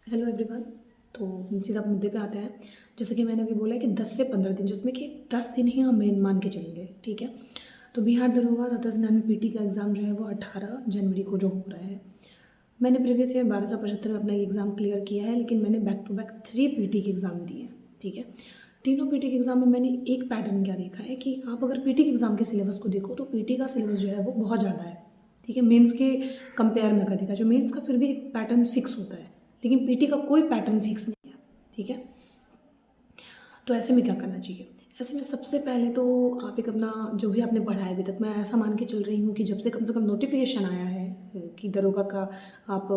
Hello everyone. तो सीधा मुद्दे पे आते हैं। जैसे कि मैंने अभी बोला है कि 10 से 15 दिन, जिसमें कि 10 दिन ही हम मेन मान के चलेंगे, ठीक है। तो बिहार दरोगा 7799 पीटी का एग्ज़ाम जो है वो 18 जनवरी को जो हो रहा है। मैंने प्रीवियस ईयर 1275 में अपना एग्ज़ाम क्लियर किया है, लेकिन मैंने बैक टू बैक 3 पीटी के एग्ज़ाम दिए हैं, ठीक है। तीनों पीटी के एग्ज़ाम में मैंने एक पैटर्न क्या देखा है कि आप अगर पीटी के एग्ज़ाम के सिलेबस को देखो तो पीटी का सिलेबस जो है वो बहुत ज़्यादा है, ठीक है। मेंस के कंपेयर में अगर देखा जो मेंस का फिर भी एक पैटर्न फिक्स होता है, लेकिन पीटी का कोई पैटर्न फिक्स नहीं है, ठीक है। तो ऐसे में क्या करना चाहिए? ऐसे में सबसे पहले तो आप एक अपना जो भी आपने पढ़ा है अभी तक, मैं ऐसा मान के चल रही हूँ कि जब से कम नोटिफिकेशन आया है कि दरोगा का आप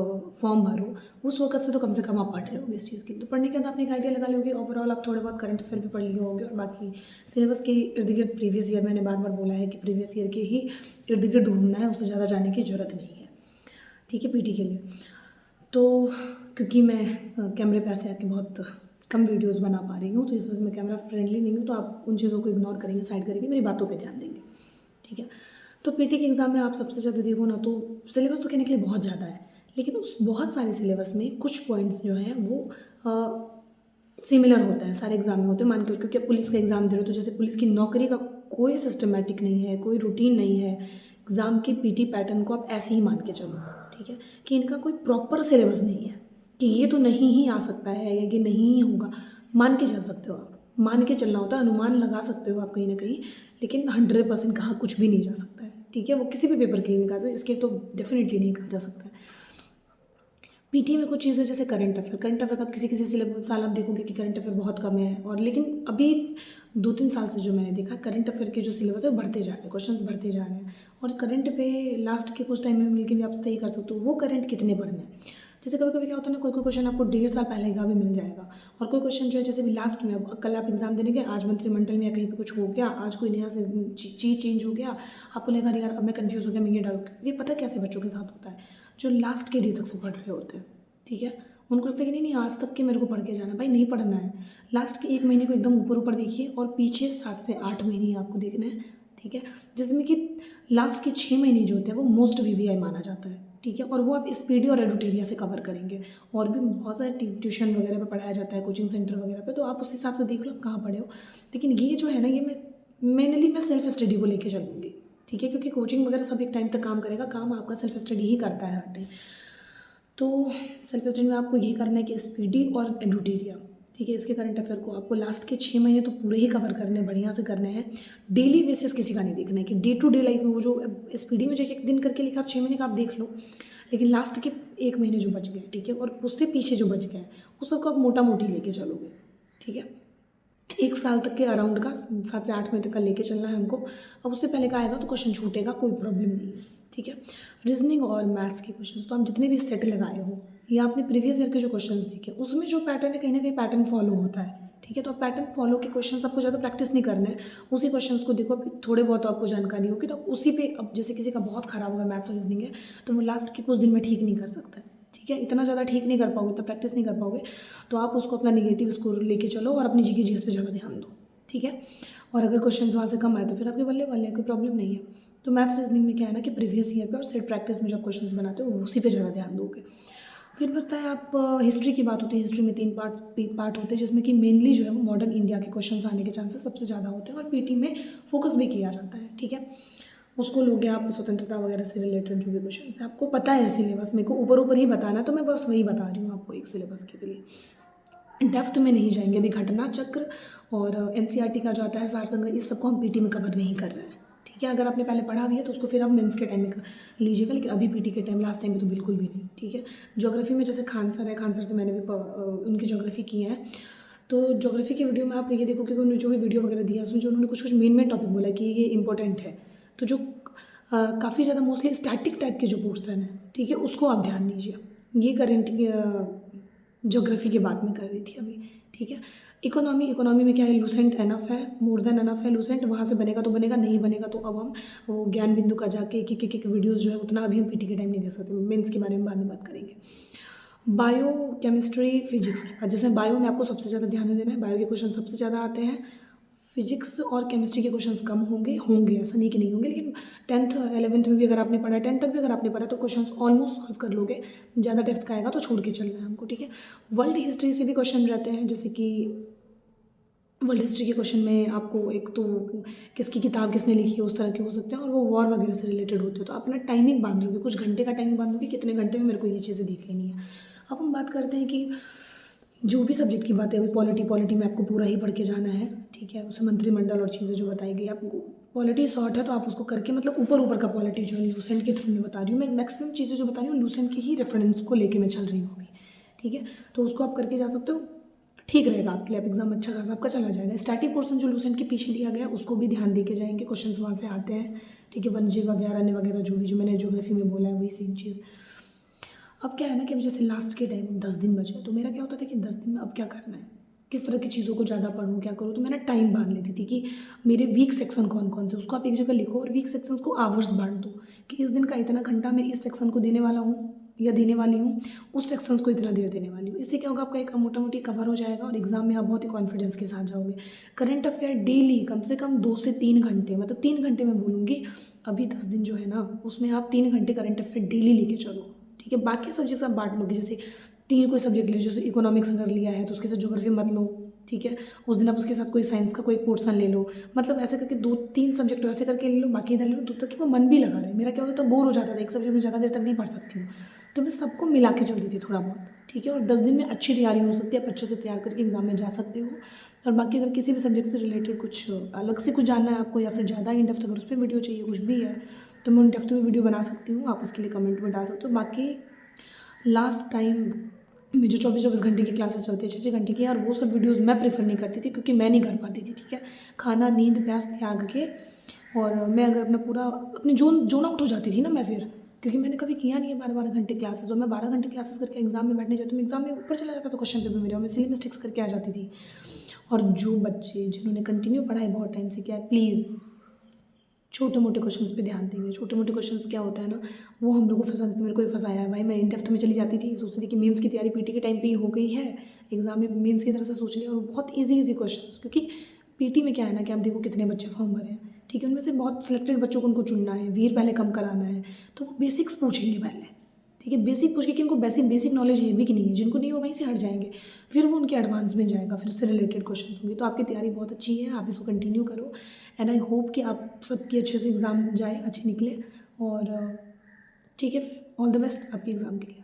फॉर्म भरो, उस वक्त से तो कम से कम आप पढ़ रहे होगे इस चीज़ की। तो पढ़ने के बाद आपने एक आइडिया लगा लोगे, ओवरऑल आप थोड़े बहुत करंट अफेयर भी पढ़ लिए होंगे, और बाकी सिलेबस के इर्द गिर्द प्रीवियस ईयर, मैंने बार बार बोला है कि प्रीवियस ईयर के ही इर्द गिर्द घूमना है, उससे ज़्यादा जाने की ज़रूरत नहीं है, ठीक है, पीटी के लिए। तो क्योंकि मैं कैमरे पे ऐसे आके बहुत कम वीडियोस बना पा रही हूँ, तो इस वजह से मैं कैमरा फ्रेंडली नहीं हूँ, तो आप उन चीज़ों को इग्नोर करेंगे, साइड करेंगे, मेरी बातों पे ध्यान देंगे, ठीक है। तो पीटी के एग्ज़ाम में आप सबसे ज़्यादा देखो ना, तो सिलेबस तो कहने के लिए बहुत ज़्यादा है, लेकिन उस बहुत सारे सिलेबस में कुछ पॉइंट्स जो हैं वो सिमिलर होता है, सारे एग्ज़ाम में होते हैं। मान के क्योंकि आप पुलिस का एग्ज़ाम दे रहे हो, तो जैसे पुलिस की नौकरी का कोई सिस्टमेटिक नहीं है, कोई रूटीन नहीं है, एग्ज़ाम के पीटी पैटर्न को आप ऐसे ही मान के चलो, ठीक है, कि इनका कोई प्रॉपर सिलेबस नहीं है कि ये तो नहीं ही आ सकता है या ये नहीं ही होगा। मान के चल सकते हो आप, मान के चलना होता है, अनुमान लगा सकते हो आप कहीं ना कहीं, लेकिन 100% कहाँ कुछ भी नहीं जा सकता है, ठीक है। वो किसी भी पेपर के लिए नहीं कहा जाता, इसके तो डेफिनेटली नहीं कहा जा सकता है। पीटी में कुछ चीज़ें जैसे करंट अफेयर का किसी किसी सिलेबस साल आप देखोगे कि करंट अफेयर बहुत कम है, और लेकिन अभी 2-3 साल से जो मैंने देखा, करंट अफेयर के जो सिलेबस है वो बढ़ते जा रहे हैं, क्वेश्चंस बढ़ते जा रहे हैं, और करंट पे लास्ट के कुछ टाइम में मिलकर भी आप सही कर सकते हो वो करंट कितने बढ़ने हैं। जैसे कभी कभी क्या होता है ना, कोई कोई क्वेश्चन आपको 1.5 साल पहले का भी मिल जाएगा, और कोई क्वेश्चन जो है जैसे भी लास्ट में, अब कल आप एग्जाम देने गए, आज मंत्रिमंडल में या कहीं पे कुछ हो गया, आज कोई नया से चीज़ चेंज हो गया, आपको लगा अरे यार अब मैं कंफ्यूज हो गया, मैं ये डालूँ, ये पता कैसे बच्चों के साथ होता है जो लास्ट के डे तक से पढ़ रहे होते हैं, ठीक है। उनको लगता है कि नहीं नहीं आज तक के मेरे को पढ़ के जाना है, भाई नहीं पढ़ना है। लास्ट के 1 महीने को एकदम ऊपर ऊपर देखिए, और पीछे 7 से 8 महीने ही आपको देखना है, ठीक है। जिसमें कि लास्ट के 6 महीने जो होते हैं वो मोस्ट वीवीआई माना जाता है, ठीक है, और वो आप स्पीडी और एडुटेरिया से कवर करेंगे। और भी बहुत सारे ट्यूशन वगैरह पे पढ़ाया जाता है, कोचिंग सेंटर वगैरह पे, तो आप उस हिसाब से देख लो आप कहाँ पढ़े हो। लेकिन ये जो है ना, ये मैं सेल्फ स्टडी को लेके चलूँगी, ठीक है, क्योंकि कोचिंग वगैरह सब एक टाइम तक काम करेगा, काम आपका सेल्फ स्टडी ही करता है हर टाइम। तो सेल्फ स्टडी में आपको यही करना है कि स्पीडी और एडुटेरिया, ठीक है। इसके करंट अफेयर को आपको लास्ट के 6 महीने तो पूरे ही कवर करने, बढ़िया से करने हैं। डेली बेसिस किसी का नहीं देखना है कि डे टू डे लाइफ में वो जो स्पीडी में जो एक दिन करके लिखा 6 महीने का आप देख लो, लेकिन लास्ट के 1 महीने जो बच गए, ठीक है, और उससे पीछे जो बच गए उस सबको आप मोटा मोटी लेके चलोगे, ठीक है। 1 साल तक के अराउंड का, 7 से 8 महीने तक का लेके चलना है हमको। अब उससे पहले का आएगा तो क्वेश्चन छूटेगा, कोई प्रॉब्लम नहीं है, ठीक है। रीजनिंग और मैथ्स के क्वेश्चन तो आप जितने भी सेट लगाए हो या आपने प्रीवियस ईयर के जो क्वेश्चंस देखे उसमें जो पैटर्न है, कहीं ना कहीं पैटर्न फॉलो होता है, ठीक है। तो आप पैटर्न फॉलो के क्वेश्चन आपको ज़्यादा प्रैक्टिस नहीं करना है, उसी क्वेश्चंस को देखो। अब थोड़े बहुत आपको जानकारी होगी तो आप उसी पे, अब जैसे किसी का बहुत खराब होगा मैथ्स और रीजनिंग है, तो वो लास्ट के कुछ दिन में ठीक नहीं कर सकता है, ठीक है। इतना ज़्यादा ठीक नहीं कर पाओगे, इतना प्रैक्टिस नहीं कर पाओगे, तो आप उसको अपना निगेटिव स्कोर लेके चलो और अपनी जीके जीएस पे ज़्यादा ध्यान दो, ठीक है। और अगर क्वेश्चन वहाँ से कम आए तो फिर आपके बल्ले वाले हैं, कोई प्रॉब्लम नहीं है। तो मैथ्स रीजनिंग में क्या है ना कि प्रीवियस ईयर पे और सेट प्रैक्टिस में जब क्वेश्चंस बनाते हो उसी पे ज़्यादा ध्यान दोगे। फिर बचता है आप हिस्ट्री की बात होती है। हिस्ट्री में 3 पार्ट होते हैं, जिसमें कि मेनली जो है वो मॉडर्न इंडिया के क्वेश्चंस आने के चांसेस सबसे ज़्यादा होते हैं, और पीटी में फोकस भी किया जाता है, ठीक है। उसको लोगे आप स्वतंत्रता वगैरह से रिलेटेड जो भी क्वेश्चन है, आपको पता है सिलेबस, मेरे को ऊपर ऊपर ही बताना है, तो मैं बस वही बता रही हूँ आपको एक सिलेबस के लिए, डेप्थ में नहीं जाएंगे। अभी घटना चक्र और एनसीईआरटी का जो आता है सार संग्रह, इस सबको हम पीटी में कवर नहीं कर रहे हैं, ठीक है। अगर आपने पहले पढ़ा भी है तो उसको फिर आप मेंस के टाइम में लीजिएगा, लेकिन अभी पीटी के टाइम, लास्ट टाइम में तो बिल्कुल भी नहीं, ठीक है। ज्योग्राफी में जैसे खान सर है, खान सर से मैंने भी उनकी ज्योग्राफी की है, तो ज्योग्राफी की वीडियो में आप ये देखो कि उन्होंने जो भी वीडियो वगैरह दिया उसमें जो उन्होंने कुछ कुछ मेन टॉपिक बोला कि ये इंपॉर्टेंट है, तो जो काफ़ी ज़्यादा मोस्टली स्टैटिक टाइप के जो पोर्शन है, ठीक है, उसको आप ध्यान दीजिए। ये करेंट ज्योग्राफी की बात मैं कर रही थी अभी, ठीक है। इकोनॉमी में क्या है, लूसेंट एनफ है, मोर देन एनफ है लूसेंट, वहाँ से बनेगा तो बनेगा, नहीं बनेगा तो अब हम वो ज्ञान बिंदु का जाके एक वीडियोज़ जो है उतना अभी हम पीटी के टाइम नहीं दे सकते, मेंस के बारे में बाद में बात करेंगे। बायो केमिस्ट्री फिजिक्स के बाद, जैसे बायो में आपको सबसे ज़्यादा ध्यान देना है, बायो के क्वेश्चन सबसे ज़्यादा आते हैं। फिजिक्स और केमिस्ट्री के क्वेश्चंस कम होंगे, ऐसा नहीं कि नहीं होंगे, लेकिन 10th 11th में भी अगर आपने पढ़ा, 10th तक भी अगर आपने पढ़ा तो क्वेश्चंस ऑलमोस्ट सॉल्व कर लोगे। ज़्यादा डेप्थ का आएगा तो छोड़ के चलना है हमको, ठीक है। वर्ल्ड हिस्ट्री से भी क्वेश्चन रहते हैं, जैसे कि वर्ल्ड हिस्ट्री के क्वेश्चन में आपको एक तो किसकी किताब किसने लिखी है उस तरह के हो सकते हैं, और वो वॉर वगैरह से रिलेटेड होते हैं। तो अपना टाइमिंग बांध लोगे, कुछ घंटे का टाइमिंग बांध लोगे, कितने घंटे में मेरे को ये चीज़ें देख लेनी है। अब हम बात करते हैं कि जो भी सब्जेक्ट की बात है, अभी पॉलिटी में आपको पूरा ही पढ़ के जाना है, ठीक है। उसमें मंत्रिमंडल और चीज़ें जो बताई गई, आपको पॉलिटी शॉर्ट है तो आप उसको करके, मतलब ऊपर का पॉलिटी जो है लूसेंट के थ्रू मैं बता रही हूँ, मैं मैक्सिमम चीज़ें जो बता रही हूँ लूसेंट की ही रेफरेंस को लेके मैं चल रही हूँ अभी, ठीक है। तो उसको आप करके जा सकते हो, ठीक रहेगा आपके लिए, एग्जाम अच्छा खासा आपका चला जाएगा। स्टैटिक पोर्शन जो लूसेंट के पीछे दिया गया है उसको भी ध्यान दे के जाएंगे, क्वेश्चन वहाँ से आते हैं, ठीक है। वन्यजीव अभयारण्य वगैरह जो मैंने ज्योग्राफी में बोला है वही सेम चीज़। अब क्या है ना कि अब जैसे लास्ट के टाइम 10 दिन बचे, तो मेरा क्या होता था कि 10 दिन में अब क्या करना है, किस तरह की चीज़ों को ज़्यादा पढूँ, क्या करूँ। तो मैंने टाइम बांध लेती थी कि मेरे वीक सेक्शन कौन कौन से, उसको आप एक जगह लिखो और वीक सेक्शन को आवर्स बांट दो कि इस दिन का इतना घंटा मैं इस सेक्शन को देने वाला हूँ या देने वाली हूँ, उस सेक्शन को इतना देर देने वाली हूँ। इससे क्या होगा, आपका एक मोटा मोटी कवर हो जाएगा और एग्जाम में आप बहुत ही कॉन्फिडेंस के साथ जाओगे। करंट अफेयर डेली कम से कम 2 से 3 घंटे, मतलब 3 घंटे मैं बोलूँगी, अभी 10 दिन जो है ना उसमें आप 3 घंटे करंट अफेयर डेली लेके चलो, ठीक है। बाकी सब्जेक्ट्स आप बांट लोगे, जैसे 3 कोई सब्जेक्ट ले, जैसे इकोनॉमिक्स अगर लिया है तो उसके साथ ज्योग्राफी मत लो, ठीक है। उस दिन आप उसके साथ कोई साइंस का कोई पोर्शन ले लो, मतलब ऐसे करके 2-3 सब्जेक्ट वैसे करके ले लो, बाकी इधर ले लो, तब तक कि वो मन भी लगा रहे। मेरा क्या होता था, बोर हो जाता था, एक सब्जेक्ट में ज़्यादा देर तक नहीं पढ़ सकती हूँ, तो मैं सबको मिला के चलती थी थोड़ा बहुत, ठीक है। और 10 दिन में अच्छी तैयारी हो सकती है, आप अच्छे से तैयार करके एग्जाम में जा सकते हो। और बाकी अगर किसी भी सब्जेक्ट से रिलेटेड कुछ अलग से कुछ जानना है आपको, या फिर ज़्यादा इन डेप्थ अगर उस पर वीडियो चाहिए कुछ भी है, तो मैं उन डेप्थ में वीडियो बना सकती हूँ, आप उसके लिए कमेंट में डाल सकते हो। बाकी लास्ट टाइम में जो 24-24 घंटे की क्लासेस चलती है, 6-6 घंटे की, और वो सब वीडियोस मैं प्रेफर नहीं करती थी क्योंकि मैं नहीं कर पाती थी, ठीक है। खाना, नींद, प्यास त्याग के, और मैं अगर अपना पूरा अपनी जोन आउट हो जाती थी ना मैं फिर, क्योंकि मैंने कभी किया नहीं है 12-12 घंटे क्लासेस, और मैं 12 घंटे क्लासेस करके एग्जाम में बैठने जाती हूँ, एग्जाम में ऊपर चला जाता था क्वेश्चन पेपर मेरे, और मैं सिली मिस्टेक्स करके आ जाती थी। और जो बच्चे जिन्होंने कंटिन्यू पढ़ाई बहुत टाइम से किया, प्लीज़ छोटे मोटे क्वेश्चंस पे ध्यान देंगे। छोटे मोटे क्वेश्चंस क्या होता है ना, वो हम लोग को फंसा देते, मेरे को ही फंसाया है भाई। मैं इन डेप्थ में चली जाती थी, सोचती थी कि मेंस की तैयारी पीटी के टाइम पे ही हो गई है, एग्जाम में मेंस की तरह से सोच लिया, और बहुत इजी क्वेश्चंस, क्योंकि पीटी में क्या है ना कि आप देखो कितने बच्चे फॉर्म भरे हैं, ठीक है। उनमें से बहुत सिलेक्टेड बच्चों को उनको चुनना है, वीर पहले कम कराना है, तो वो बेसिक्स पूछेंगे पहले, ठीक है। बेसिक पूछ के कि उनको बेसिक नॉलेज है भी कि नहीं है, जिनको नहीं वो वहीं से हट जाएंगे, फिर वो उनके एडवांस में जाएगा, फिर उससे रिलेटेड क्वेश्चन होंगे। तो आपकी तैयारी बहुत अच्छी है, आप इसको कंटिन्यू करो, एंड आई होप कि आप सबकी अच्छे से एग्ज़ाम जाए, अच्छे निकले, और ठीक है, फिर ऑल द बेस्ट आपके एग्ज़ाम के लिए।